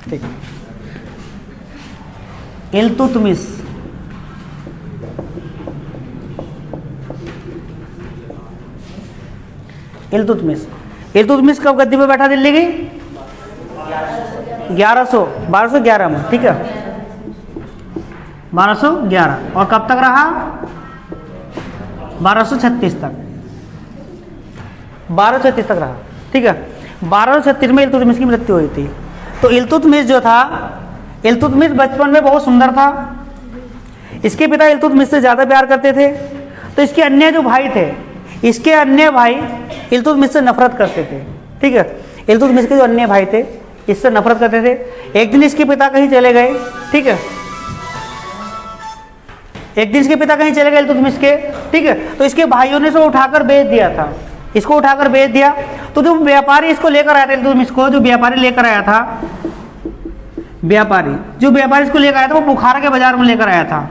ठीक है। इल्तुतमिश, इल्तुतमिश, इल्तुतमिश कब गद्दी पे बैठा दिल्ली की? 1211 में, ठीक है, 1211। और कब तक रहा? 1236 तक, 1236 तक रहा, ठीक है। 1236 में इल्तुतमिश की मृत्यु हुई थी। तो इल्तुतमिश जो था, इल्तुतमिश बचपन में बहुत सुंदर था। इसके पिता इल्तुतमिश से ज़्यादा प्यार करते थे। तो इसके अन्य जो भाई थे, इसके अन्य भाई इल्तुतमिश से नफरत करते थे, ठीक है। इल्तुतमिश के जो अन्य भाई थे इससे नफरत करते थे। एक दिन इसके पिता कहीं चले गए, ठीक है, एक दिन इसके पिता कहीं चले गए इल्तुतमिश के, ठीक है। तो इसके भाइयों ने इसको उठाकर बेच दिया था, इसको उठाकर बेच दिया। तो जो व्यापारी इसको लेकर आया था इल्तुतमिश को, जो व्यापारी लेकर आया था, व्यापारी जो व्यापारी इसको लेकर आया था वो बुखारा के बाजार में लेकर आया था,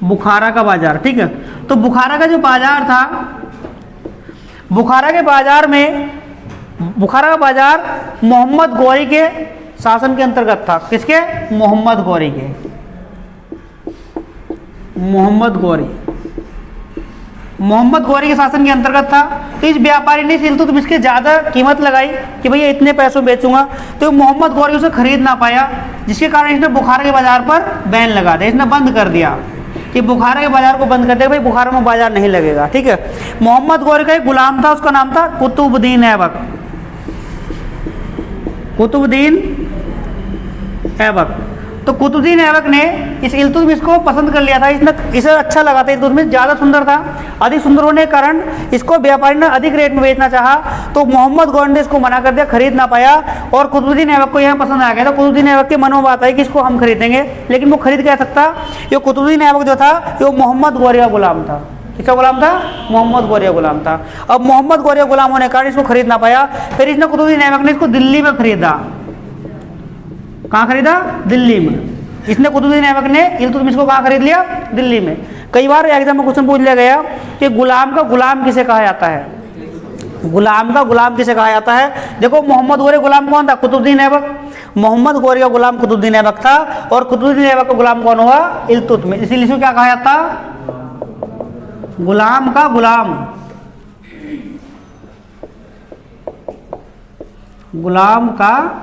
बुखारा का बाजार, ठीक है। तो बुखारा का जो बाजार था, बुखारा के बाजार में, बुखारा का बाजार मोहम्मद गौरी के शासन के अंतर्गत था। किसके? मोहम्मद गौरी के, मोहम्मद गौरी, मोहम्मद गौरी के शासन के अंतर्गत था। तो इस व्यापारी ने इल्तुतमिश के ज़्यादा कीमत लगाई कि भैया इतने पैसों में बेचूंगा, तो मोहम्मद गौरी उसे खरीद ना पाया, जिसके कारण इसने बुखारा के बाजार पर बैन लगा दिया, इसने बंद कर दिया कि बुखारा के बाजार को बंद कर दिया, भाई बुखारा में बाजार नहीं लगेगा, ठीक है। मोहम्मद गौरी का एक गुलाम था, उसका नाम था कुतुबुद्दीन ऐबक, कुतुबुद्दीन ऐबक। तो कुतुबुद्दीन ऐबक ने इस इल्तुतमिश को पसंद कर लिया था, इसने इसे अच्छा लगा था, इल्तुतमिश ज़्यादा सुंदर था। अधिक सुंदर होने के कारण इसको व्यापारी ने अधिक रेट में बेचना चाहा, तो मोहम्मद गौरी ने इसको मना कर दिया, खरीद ना पाया। और कुतुबुद्दीन ऐबक को यह पसंद आ गया था। कुतुबुद्दीन ऐबक के मन में बात आई कि इसको हम खरीदेंगे, लेकिन वो खरीद क्या सकता? ये कुतुबुद्दीन ऐबक जो था वो मोहम्मद गौरी का गुलाम था। किसका गुलाम था? मोहम्मद गौरी का गुलाम था। अब मोहम्मद गौरी का गुलाम होने के कारण इसको खरीद ना पाया। फिर इसने कुतुबुद्दीन ऐबक ने इसको दिल्ली में खरीदा। कहाँ खरीदा? दिल्ली में। इसने कुतुबुद्दीन ऐबक ने इल्तुतमिश को कहाँ खरीद लिया? दिल्ली में। कई बार एग्जाम में क्वेश्चन पूछ लिया गया कि गुलाम का गुलाम किसे कहा जाता है? गुलाम का गुलाम किसे कहा जाता है? देखो, मोहम्मद गौरी गुलाम कौन था? कुतुबुद्दीन ऐबक। मोहम्मद गौरी का गुलाम कुतुबुद्दीन ऐबक था, और कुतुबुद्दीन ऐबक का गुलाम कौन हुआ? इल्तुतमिश। इसीलिए इसको क्या कहा जाता? गुलाम का गुलाम, गुलाम का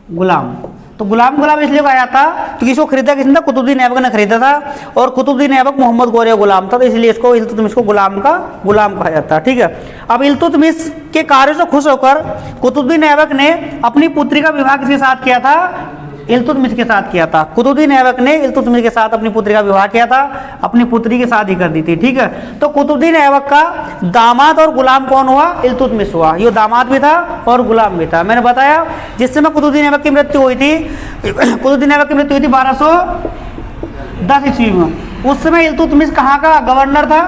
गुलाम। तो गुलाम गुलाम इसलिए कहा जाता क्योंकि इसको खरीदा किसने था? कुतुबुद्दीन ऐबक ने खरीदा था, और कुतुबुद्दीन ऐबक मोहम्मद गौरी का गुलाम था, तो इसलिए इसको इल्तुतमिश को गुलाम का गुलाम कहा जाता है, ठीक है। अब इल्तुतमिश के कार्य से खुश होकर कुतुबुद्दीन ऐबक ने अपनी पुत्री का विवाह किसके साथ किया था? इल्तुतमिश के साथ किया था। कुतुबुद्दीन ऐबक ने इल्तुतमिश के साथ अपनी पुत्री का विवाह किया था, अपनी पुत्री की शादी कर दी थी, ठीक है। तो कुतुबुद्दीन ऐबक का दामाद और गुलाम कौन हुआ? इल्तुतमिश हुआ। ये दामाद भी था और गुलाम भी था। मैंने बताया जिस समय कुतुबुद्दीन ऐबक की मृत्यु हुई थी, कुतुबुद्दीन ऐबक की मृत्यु हुई थी 1210 ईस्वी में। उस समय इल्तुतमिश कहाँ का गवर्नर था?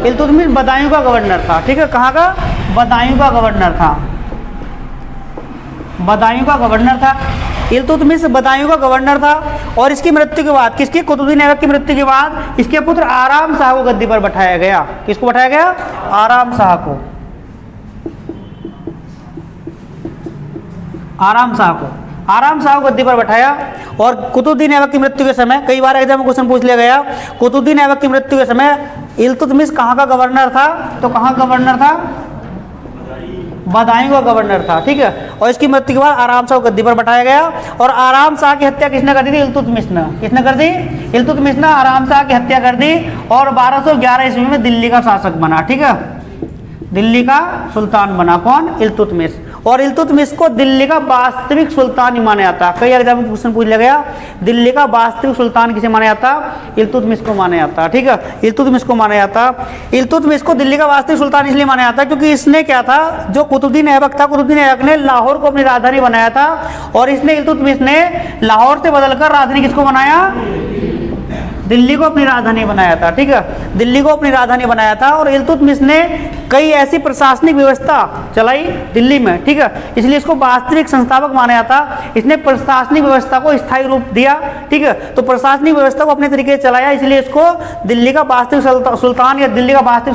इल्तुतमिश बदायूं का गवर्नर था, ठीक है। कहाँ का? बदायूं का गवर्नर था, बदायूं का गवर्नर था। इल्तुतमिश बदायूं का गवर्नर था। और इसकी मृत्यु के बाद, किसकी? कुतुबुद्दीन ऐबक की मृत्यु के बाद इसके पुत्र आराम शाह को गद्दी पर बैठाया गया। किसको बैठाया गया? आराम शाह को, आराम शाह को, आराम शाह को गद्दी पर बैठाया। और कुतुबुद्दीन ऐबक की मृत्यु के समय, कई बार एग्जाम में क्वेश्चन पूछ लिया गया, कुतुबुद्दीन ऐबक की मृत्यु के समय इल्तुतमिश कहाँ का गवर्नर था? तो कहाँ गवर्नर था? बदायूं का गवर्नर था, ठीक है। और इसकी मृत्यु के बाद आराम शाह को गद्दी पर बैठाया गया। और आराम शाह की हत्या किसने कर दी थी? इल्तुतमिश ने। किसने कर दी? इल्तुतमिश ने आराम शाह की हत्या कर दी, और 1211 ईस्वी में दिल्ली का शासक बना, ठीक है। दिल्ली का सुल्तान बना कौन? इल्तुतमिश। और इल्तुतमिश को दिल्ली का वास्तविक सुल्तान ही माना जाता। कई एग्जाम में क्वेश्चन पूछ लिया गया, दिल्ली का वास्तविक सुल्तान किसे माना जाता? इल्तुतमिश को माना जाता, ठीक है। इल्तुतमिश को माना जाता। इल्तुतमिश को दिल्ली का वास्तविक सुल्तान इसलिए माना जाता क्योंकि इसने क्या था, जो कुतुबुद्दीन ऐबक था, कुतुबुद्दीन ऐबक ने लाहौर को अपनी राजधानी बनाया था, और इसने इल्तुतमिश ने लाहौर से बदलकर राजधानी किसको बनाया? दिल्ली को अपनी राजधानी बनाया था, ठीक है, दिल्ली को अपनी राजधानी बनाया था। और इल्तुतमिश ने कई ऐसी प्रशासनिक व्यवस्था चलाई दिल्ली में, ठीक है, इसलिए इसको वास्तविक संस्थापक माना जाता। इसने प्रशासनिक व्यवस्था को स्थायी रूप दिया, ठीक है, तो प्रशासनिक व्यवस्था को अपने तरीके से चलाया, इसलिए इसको दिल्ली का वास्तविक सुल्तान या दिल्ली का वास्तविक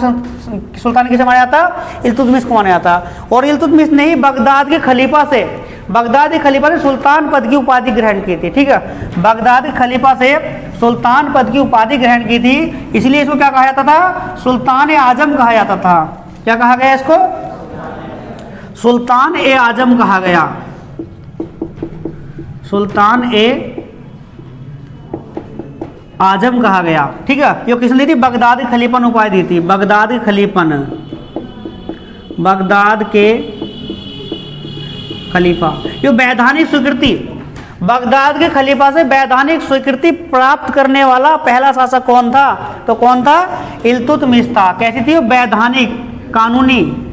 सुल्तान किसे माना जाता? इल्तुतमिश को माना जाता। और इल्तुतमिश ने ही बगदाद के खलीफा से सुल्तान पद की उपाधि ग्रहण की थी, ठीक है, बगदाद के खलीफा से सुल्तान पद की उपाधि ग्रहण की थी, इसलिए इसको क्या कहा जाता था? सुल्तान ए आजम कहा जाता था। क्या कहा गया इसको? सुल्तान ए आजम कहा गया, सुल्तान ए आजम कहा गया, ठीक है। ये किसने दी थी? बगदाद के खलीफा ने उपाधि दी थी, बगदाद के खलीफा ने, बगदाद के खलीफा। ये वैधानिक स्वीकृति, बगदाद के खलीफा से वैधानिक स्वीकृति प्राप्त करने वाला पहला शासक कौन था? तो कौन था? इल्तुतमिश था। कैसी थी? वैधानिक, कानूनी,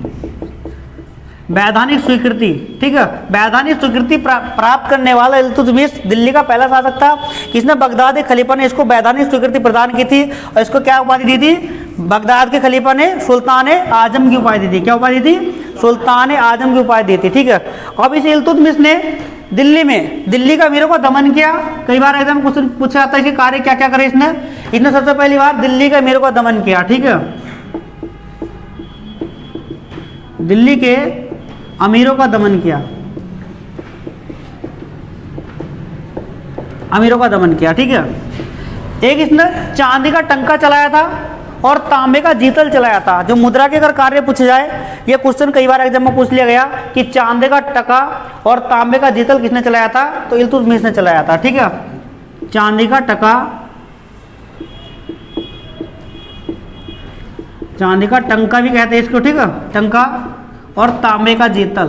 वैधानिक स्वीकृति, ठीक है, वैधानिक स्वीकृति प्राप्त करने वाला इल्तुतमिश दिल्ली का पहला शासक था। किसने? बगदाद के खलीफा ने इसको वैधानिक स्वीकृति प्रदान की थी। और इसको क्या उपाधि दी थी? बगदाद के खलीफा ने सुल्तान ए आजम की उपाधि दी थी। क्या उपाधि दी? सुल्तान ए आजम की उपाधि दी थी, ठीक है। अब इस इल्तुतमिश ने दिल्ली का अमीरों का दमन किया। कई बार एकदम कुछ पूछा जाता है कि कार्य क्या क्या करे इसने सबसे पहली बार दिल्ली के अमीरों का दमन किया, ठीक है, दिल्ली के अमीरों का दमन किया, अमीरों का दमन किया, ठीक है। एक इसने चांदी का टंका चलाया था और तांबे का जीतल चलाया था। जो मुद्रा के अगर कार्य पूछे जाए, ये क्वेश्चन कई बार एग्जाम में पूछ लिया गया कि चांदी का टका और तांबे का जीतल किसने चलाया था? तो इल्तुतमिश ने चलाया था, ठीक है। चांदी का टका, चांदी का टंका भी कहते हैं इसको, ठीक है, टंका, और तांबे का जीतल,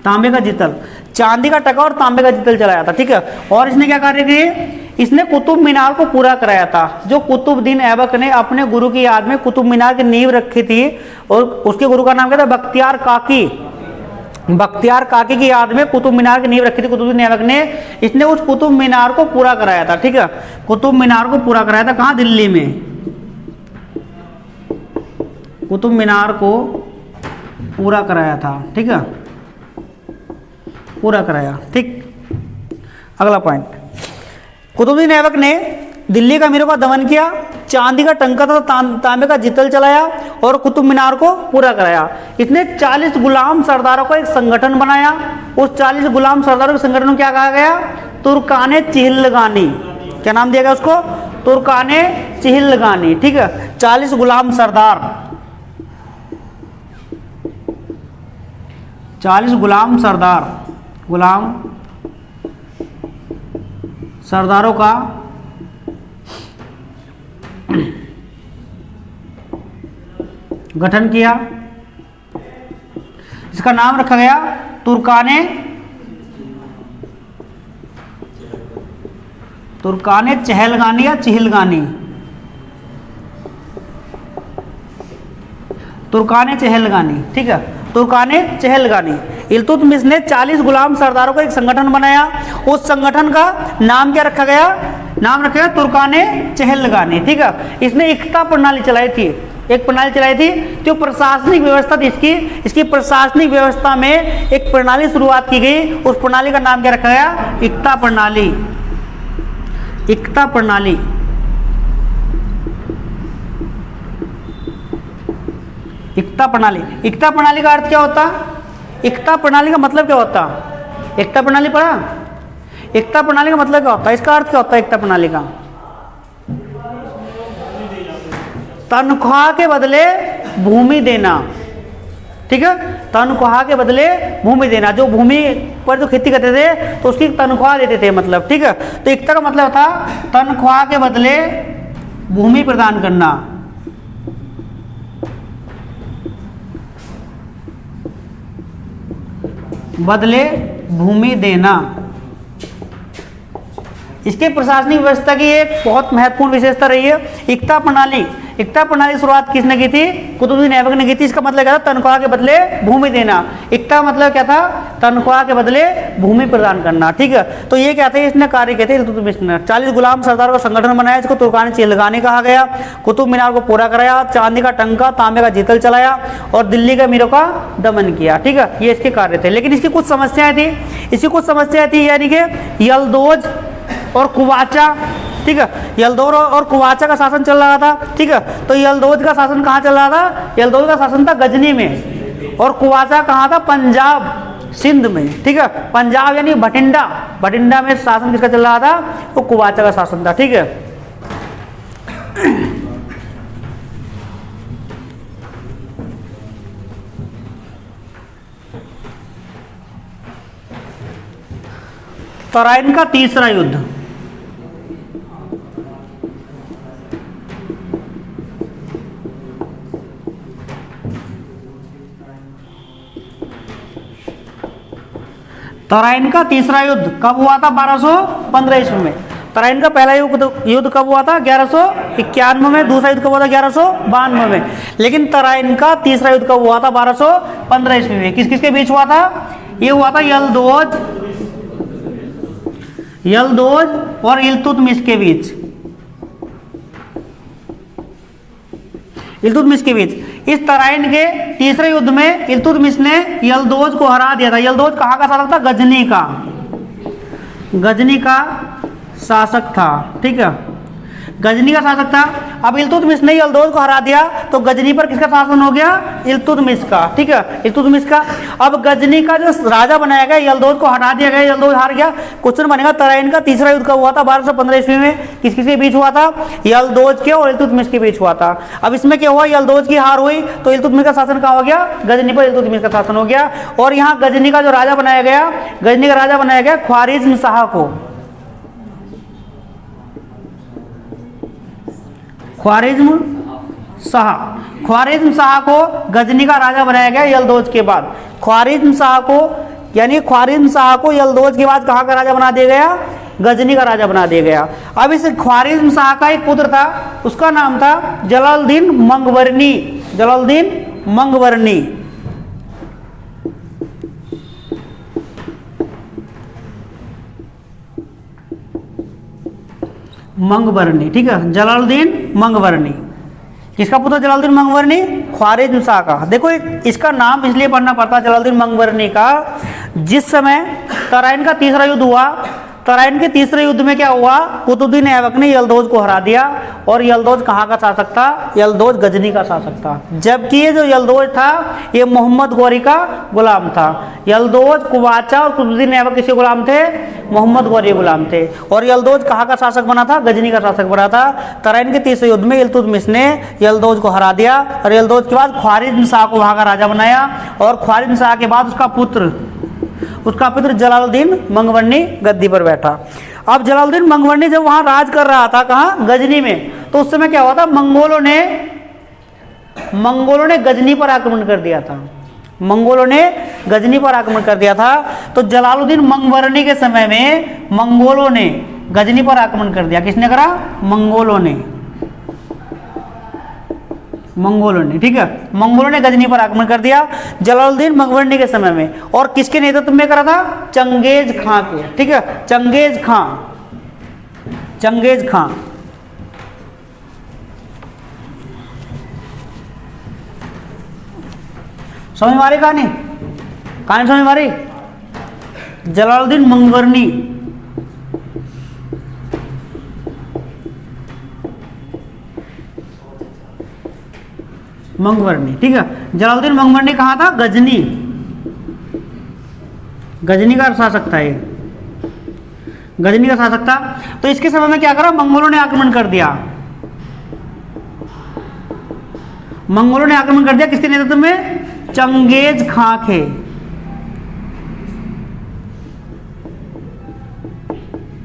तांबे का जीतल, चांदी का टका और तांबे का जीतल चलाया था, ठीक है। और इसने क्या कार्य किए? इसने कुतुब मीनार को पूरा कराया था। जो कुतुबुद्दीन ऐबक ने अपने गुरु की याद में कुतुब मीनार की नींव रखी थी, और उसके गुरु का नाम क्या था? बख्तियार काकी। बख्तियार काकी की याद में कुतुब मीनार की नींव रखी थी कुतुबुद्दीन ऐबक ने। इसने उस कुतुब मीनार को पूरा कराया था, ठीक है, कुतुब मीनार को पूरा कराया था। कहाँ? दिल्ली में। कुतुब मीनार को पूरा कराया था, ठीक है, पूरा कराया, ठीक। अगला पॉइंट, कुतुबुद्दीन ऐबक ने दिल्ली का अमीरों का दमन किया, चांदी का टंका तथा तांबे का जीतल चलाया और कुतुब मीनार को पूरा कराया। इसने 40 गुलाम सरदारों का एक संगठन बनाया। उस 40 गुलाम सरदारों के संगठन को क्या कहा गया? तुर्काने चिहिलगानी। क्या नाम दिया गया उसको? तुर्काने चिहिलगानी, ठीक है। 40 गुलाम सरदार, 40 गुलाम सरदार, गुलाम सरदारों का गठन किया। इसका नाम रखा गया तुर्काने चहलगानी या चिहिलगानी, तुर्काने चहलगानी, ठीक है, तुर्काने चहलगानी। इल्तुतमिश ने 40 गुलाम सरदारों का एक संगठन बनाया। उस संगठन का नाम क्या रखा गया? नाम रखा गया तुर्काने चहलगानी, ठीक है। इसने एकता प्रणाली चलाई थी, एक प्रणाली चलाई थी जो प्रशासनिक व्यवस्था थी इसकी प्रशासनिक व्यवस्था में एक प्रणाली शुरुआत की गई। उस प्रणाली का नाम क्या रखा गया? एकता प्रणाली, एकता प्रणाली, एकता प्रणाली। एकता प्रणाली का अर्थ क्या होता? एकता प्रणाली का मतलब क्या होता? एकता प्रणाली पढ़ा? एकता प्रणाली का मतलब क्या होता है? इसका अर्थ क्या होता है एकता प्रणाली का? तनख्वाह के बदले भूमि देना, ठीक है, तनख्वाह के बदले भूमि देना। जो भूमि पर जो खेती करते थे तो उसकी तनख्वाह देते थे, मतलब, ठीक है। तो एकता का मतलब था तनख्वाह के बदले भूमि प्रदान करना, बदले भूमि देना। इसके प्रशासनिक व्यवस्था की एक बहुत महत्वपूर्ण विशेषता रही है एकता प्रणाली। इकता प्रणाली की शुरुआत किसने की थी? कुतुबुद्दीन ऐबक ने की थी। इसका मतलब क्या था? तनख्वाह के बदले भूमि देना। इकता मतलब क्या था? तनख्वाह के बदले भूमि प्रदान करना। ठीक है, तो ये क्या थे? इसने कार्य किए थे इल्तुतमिश ने। 40 गुलाम सरदारों का संगठन बनाया, इसको तुर्कानी चिलगानी कहा गया। कुतुब मीनार को पूरा कराया, चांदी का टंका तांबे का जीतल चलाया और दिल्ली के अमीरों का दमन किया। ठीक है, ये इसके कार्य थे। लेकिन इसकी कुछ समस्याएं थी, यानी कि यल्दौज और कुवाचा। ठीक है, यल्दौज और कुवाचा का शासन चल रहा था। ठीक है, तो यल्दौज का शासन कहाँ चल रहा था? यल्दौज का शासन था गजनी में, और कुवाचा कहाँ था? पंजाब सिंध में। ठीक है, पंजाब यानी भटिंडा में शासन किसका चल रहा था? वो कुवाचा का शासन था। ठीक है, तराइन का तीसरा युद्ध। तराइन का तीसरा युद्ध कब हुआ था? 1215 ईस्वी में। तराइन का पहला युद्ध कब हुआ था? 1191 में। दूसरा युद्ध कब हुआ था? 1192 में। लेकिन तराइन का तीसरा युद्ध कब हुआ था? 1215 ईस्वी में। किस किस के बीच हुआ था? ये हुआ था यल्दौज और इल्तुतमिश के बीच। इस तराइन के तीसरे युद्ध में इल्तुतमिश ने यल्दौज को हरा दिया था। यल्दौज कहाँ का शासक था? गजनी का शासक था। ठीक है, गजनी का शासक था। अब इल्तुतमिश ने यल्दौज को हरा दिया तो गजनी पर किसका शासन हो गया? इल्तुतमिश का। ठीक है, इल्तुतमिश का। अब गजनी का जो राजा बनाया गया, यल्दौज को हटा दिया गया, यल्दौज हार गया। क्वेश्चन बनेगा तराइन का तीसरा युद्ध कब हुआ था? 1215 ईस्वी में। किस किस के बीच हुआ था? यल्दौज के और इल्तुतमिश के बीच हुआ था। अब इसमें क्या हुआ? यल्दौज की हार हुई तो इल्तुतमिश का शासन कहाँ हो गया? गजनी पर इल्तुतमिश का शासन हो गया। और यहाँ गजनी का जो राजा बनाया गया, ख्वारिज्म शाह को। ख्वारिज्म शाह को गजनी का राजा बनाया गया यल्दौज के बाद। ख्वारिज्म शाह को यल्दौज के बाद कहाँ का राजा बना दिया गया? गजनी का राजा बना दिया गया। अब इस ख्वारिज्म शाह का एक पुत्र था, उसका नाम था जलालुद्दीन मंगबरनी। ठीक है, जलालुद्दीन मंगबरनी। किसका पुत्र? जलालुद्दीन मंगबरनी, ख्वारिज्म शाह का। देखो इसका नाम इसलिए पढ़ना पड़ता है जलालुद्दीन मंगबरनी का, जिस समय तराइन का तीसरा युद्ध हुआ, तराइन के तीसरे युद्ध में क्या हुआ? कुतुबुद्दीन ऐबक ने यल्दौज को हरा दिया और यल्दौज कहाँ का शासक था? यल्दौज गजनी का शासक था। जबकि ये जो यल्दौज था ये मोहम्मद गौरी का गुलाम था। यल्दौज, कुवाचा और कुतुबुद्दीन ऐबक किसके गुलाम थे? मोहम्मद गौरी गुलाम थे। और यल्दौज कहाँ का शासक बना था? गजनी का शासक बना था। तराइन के तीसरे युद्ध में इल्तुतमिश ने यल्दौज को हरा दिया और यल्दौज के बाद ख्वारिज्म शाह को वहाँ का राजा बनाया। और ख्वारिज्म शाह के बाद उसका पुत्र जलालुद्दीन मंगबरनी गद्दी पर बैठा। अब जलालुद्दीन मंगबरनी जब वहां राज कर रहा था, कहाँ? गजनी में, तो उस समय क्या हुआ था? मंगोलों ने गजनी पर आक्रमण कर दिया था। तो जलालुद्दीन मंगबरनी के समय में मंगोलों ने गजनी पर आक्रमण कर दिया। किसने करा? मंगोलों ने। ठीक है, मंगोलों ने गजनी पर आक्रमण कर दिया जलालुद्दीन मंगबरनी के समय में। और किसके नेतृत्व में करा था? चंगेज खां के। ठीक है, चंगेज खां। समझ मारी कहानी समझ मारी? जलालुद्दीन मंगबरनी। ठीक है, जलालुद्दीन मंगबरनी कहाँ था? गजनी का शासक था। ये गजनी का शासक था। तो इसके समय में क्या करा? मंगोलों ने आक्रमण कर दिया। किसके नेतृत्व में? चंगेज खां के।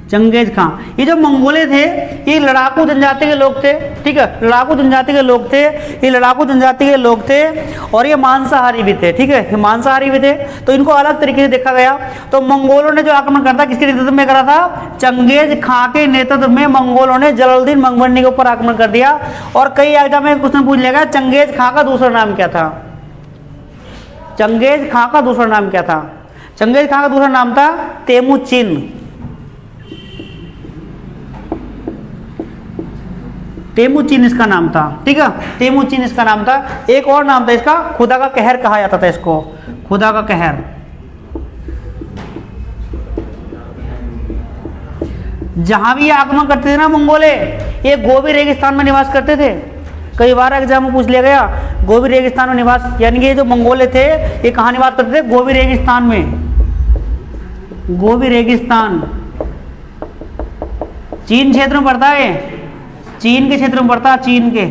चंगेज खां। ये जो मंगोले थे ये लड़ाकू जनजाति के लोग थे, ठीक है, लड़ाकू जनजाति के लोग थे, ये लड़ाकू जनजाति के लोग थे और ये मांसाहारी भी थे, ठीक है, ये मांसाहारी भी थे। तो इनको अलग तरीके से देखा गया। तो मंगोलों ने जो आक्रमण करा था किसके नेतृत्व में करा था? चंगेज खां के नेतृत्व में मंगोलों ने जलालुद्दीन मंगवरनी के ऊपर आक्रमण कर दिया। और कई एग्जाम में क्वेश्चन पूछ लेगा चंगेज खां का दूसरा नाम क्या था? चंगेज खां का दूसरा नाम क्या था? चंगेज खां का दूसरा नाम था तेमुचिन। तेमुचिन इसका नाम था, ठीक है, तेमुचिन इसका नाम था। एक और नाम था इसका, खुदा का कहर कहा जाता था इसको, खुदा का कहर। जहां भी ये आक्रमण करते थे ना मंगोले, ये गोबी रेगिस्तान में निवास करते थे। कई बार एग्जाम में पूछ लिया गया गोबी रेगिस्तान में निवास, यानी कि ये जो मंगोले थे ये कहाँ निवास करते थे? गोबी रेगिस्तान में। गोबी रेगिस्तान चीन क्षेत्र में पड़ता है, चीन के क्षेत्र में पड़ता है, चीन के।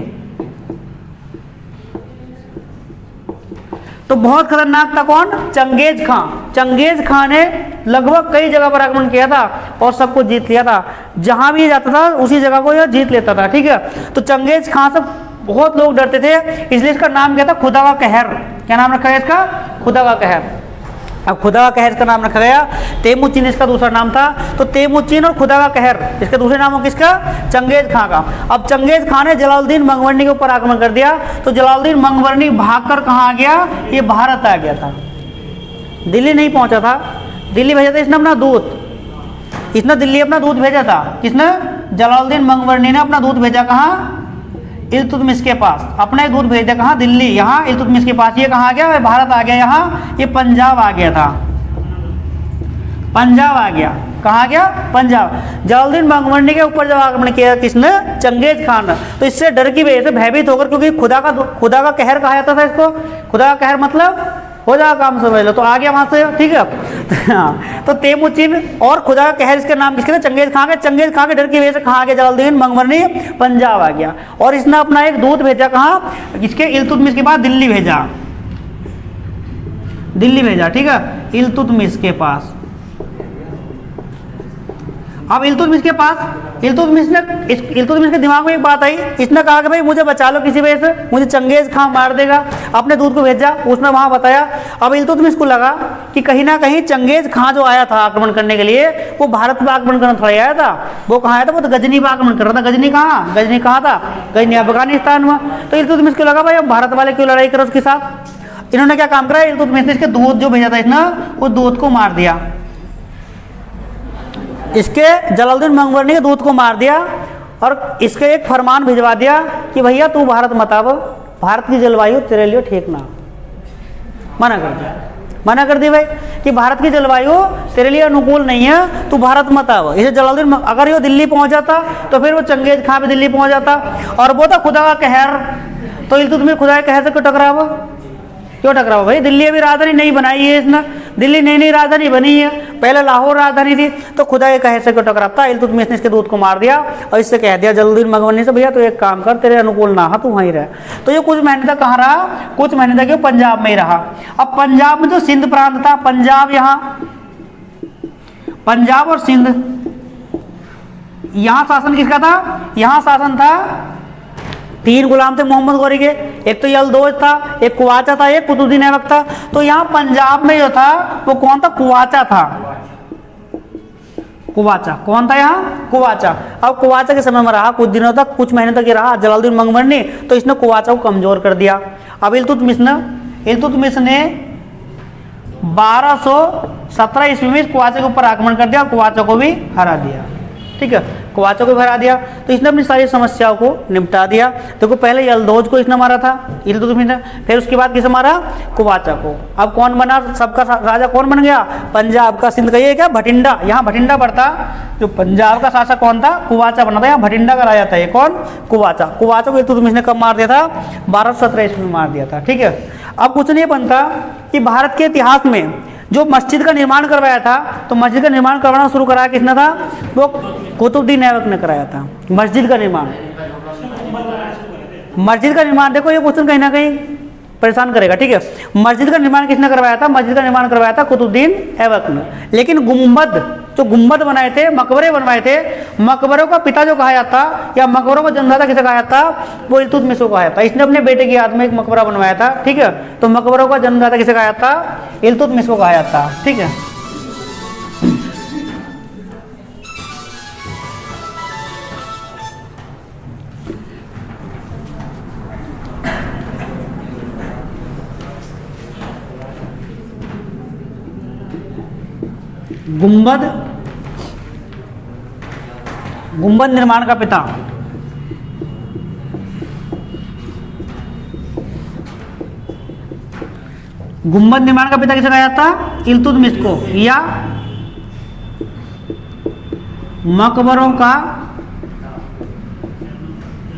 तो बहुत खतरनाक था कौन? चंगेज खां। चंगेज खां ने लगभग कई जगह पर आक्रमण किया था और सबको जीत लिया था। जहां भी जाता था उसी जगह को यह जीत लेता था, ठीक है। तो चंगेज खां से बहुत लोग डरते थे, इसलिए इसका नाम क्या था? खुदा का कहर। क्या नाम रखा गया इसका? खुदा का कहर। अब खुदा का कहर का नाम रखा गया। तेमुचिन इसका दूसरा नाम था। तो तेमुचिन और खुदा का कहर इसके दूसरे नाम हो किसका? चंगेज खां का। अब चंगेज खां ने जलालुद्दीन मंगवरनी के ऊपर आक्रमण कर दिया। तो जलालुद्दीन मंगवरनी भागकर कहाँ आ गया? ये भारत आ गया था, दिल्ली नहीं पहुंचा था। दिल्ली भेजा था इसने अपना दूत, इसने दिल्ली अपना दूत भेजा था। किसने? जलालुद्दीन मंगवरनी ने अपना दूत भेजा कहाँ? इल्तुतमिश के पास। अपना एक दूत भेज दिया कहाँ? दिल्ली, यहाँ इल्तुतमिश के पास। ये कहाँ आ गया? भारत आ गया। यहाँ ये पंजाब आ गया था, पंजाब आ गया। कहाँ आ गया? पंजाब। जलालुद्दीन मंगवरनी के ऊपर जब आक्रमण किया किसने? चंगेज खान ने। तो इससे डर की वजह से भयभीत होकर, क्योंकि खुदा का कहर कहा जाता था इसको। खुदा का कहर मतलब हो जाएगा काम समझ लो। तो आ गया वहां से, ठीक है। तो तेमुचिन और खुदा का कहर इसके नाम किसके थे? चंगेज खां के। चंगेज खां के डर की वजह से कहाँ आ गया जलालुद्दीन मंगवरनी? पंजाब आ गया। और इसने अपना एक दूत भेजा कहाँ? इसके इल्तुतमिश के पास दिल्ली भेजा, दिल्ली भेजा, ठीक है, इल्तुतमिश के पास। अब इल्तुतमिश के पास, इल्तुतमिश के दिमाग में एक बात आई। इसने कहा कि भाई मुझे बचा लो किसी वजह से, मुझे चंगेज खां मार देगा। अपने दूत को भेजा, उसने वहां बताया। अब इल्तुतमिश को लगा कि कहीं ना कहीं चंगेज खां जो आया था आक्रमण करने के लिए, वो भारत पर आक्रमण करना थोड़ा आया था। वो कहाँ आया था? वो तो गजनी पर आक्रमण कर रहा था। गजनी कहाँ? गजनी कहाँ था? गजनी अफगानिस्तान में। तो इल्तुतमिश को लगा भाई अब भारत वाले क्यों लड़ाई करो उसके साथ। इन्होंने क्या काम करा? इल्तुतमिश ने इसके दूत जो भेजा था इसने, उस दूत को मार दिया। इसके जलालुद्दीन मंगवरनी के दूत को मार दिया और इसके एक फरमान भिजवा दिया कि भैया तू भारत मत आव, भारत की जलवायु तेरे लिए ठीक ना। मना कर दिया, मना कर दी भाई कि भारत की जलवायु तेरे लिए अनुकूल नहीं है, तू भारत मत आव। इसे जलालुद्दीन, अगर ये दिल्ली पहुंच जाता तो फिर वो चंगेज खां भी दिल्ली पहुंच जाता। और वो था खुदा का कहर। तो इल्तुतमिश खुदा के कहर से क्यों टकराव? क्यों टकराव भाई? दिल्ली अभी राजधानी नहीं बनाई है इसने, दिल्ली नई नई राजधानी बनी है, पहले लाहौर राजधानी थी। तो खुदा के कहर से क्यों टकराता? इल्तुतमिश ने इसके दूत को मार दिया और इससे कह दिया जलालुद्दीन मंगवरनी से, भैया तू एक काम कर, तेरे अनुकूल ना हा, तू वहीं रह। तो ये कुछ महीने तक कहाँ रहा? कुछ महीने तक ये पंजाब में ही रहा। अब पंजाब में जो सिंध प्रांत था, पंजाब, यहाँ पंजाब और सिंध, यहाँ शासन किसका था? यहाँ शासन था, तीन गुलाम थे मोहम्मद गौरी के। एक तो यलदौज था, एक कुवाचा था, एक कुतुबुद्दीन ऐबक था। तो यहाँ पंजाब में जो था वो कौन था? कुवाचा था। कुवाचा कौन था? यहाँ कुवाचा। अब कुवाचा के समय में रहा कुछ दिनों तक, कुछ महीने तक ये रहा जलालुद्दीन मंगवरनी। तो इसने कुवाचा को कमजोर कर दिया। अब इल्तुतमिश ने 1217 ईस्वी में कुवाचा के ऊपर आक्रमण कर दिया और कुवाचा को भी हरा दिया, ठीक है, कुवाचा को हरा दिया। तो इसने अपनी सारी समस्याओं को निपटा दिया। देखो पहले यलदौज को इसने मारा था इल्तुतमिश ने, फिर उसके बाद किसे मारा? कुवाचा को। अब कौन बना सबका राजा? कौन बन गया? पंजाब का, सिंध का ये क्या? भटिंडा। यहाँ भटिंडा पड़ता। जो पंजाब का शासक कौन था? कुवाचा बना था। यहाँ भटिंडा का राजा था ये कौन? कुवाचा। कुवाचा को इल्तुतमिश ने कब मार दिया था? 1217 ईस्वी में मार दिया था, ठीक है। अब कुछ नहीं बनता कि भारत के इतिहास में जो मस्जिद का निर्माण करवाया था, तो मस्जिद का निर्माण करवाना शुरू कराया किसने था? वो कुतुबुद्दीन ऐबक ने कराया था। मस्जिद का निर्माण, मस्जिद का निर्माण, देखो ये क्वेश्चन कहीं ना कहीं परेशान करेगा, ठीक है। मस्जिद का निर्माण किसने करवाया था? मस्जिद का निर्माण करवाया था कुतुबुद्दीन ऐबक ने। लेकिन गुंबद जो गुम्बद बनाए थे, मकबरे बनवाए थे, मकबरों का पिता जो कहा जाता या मकबरों का जन्मदाता किसे कहा जाता, वो इल्तुतमिश को कहा जाता। इसने अपने बेटे की याद में एक मकबरा बनवाया था, ठीक है। तो मकबरों का जन्मदाता किसे कहा जाता, इल्तुतमिश को कहा जाता, ठीक है। गुंबद, गुंबद निर्माण का पिता, गुंबद निर्माण का पिता किसे कहा जाता, इल्तुतमिश को, या मकबरों का,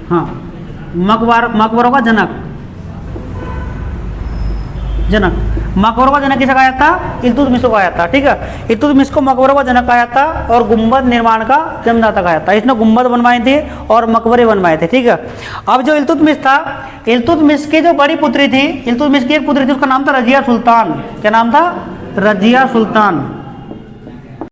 हाँ, मकबरों का जनक, मकबरों का जनक किसे कहा जाता, इल्तुतमिश को कहा जाता, ठीक है। इल्तुतमिश को मकबरों का जनक कहा जाता और गुंबद निर्माण का जन्मदाता कहा जाता। इसने गुंबद बनवाए थे और मकबरे बनवाए थे, ठीक है। अब जो इल्तुतमिश था, इल्तुतमिश की जो बड़ी पुत्री थी, इल्तुतमिश की एक पुत्री थी, उसका नाम था रजिया सुल्तान। क्या नाम था, रजिया सुल्तान।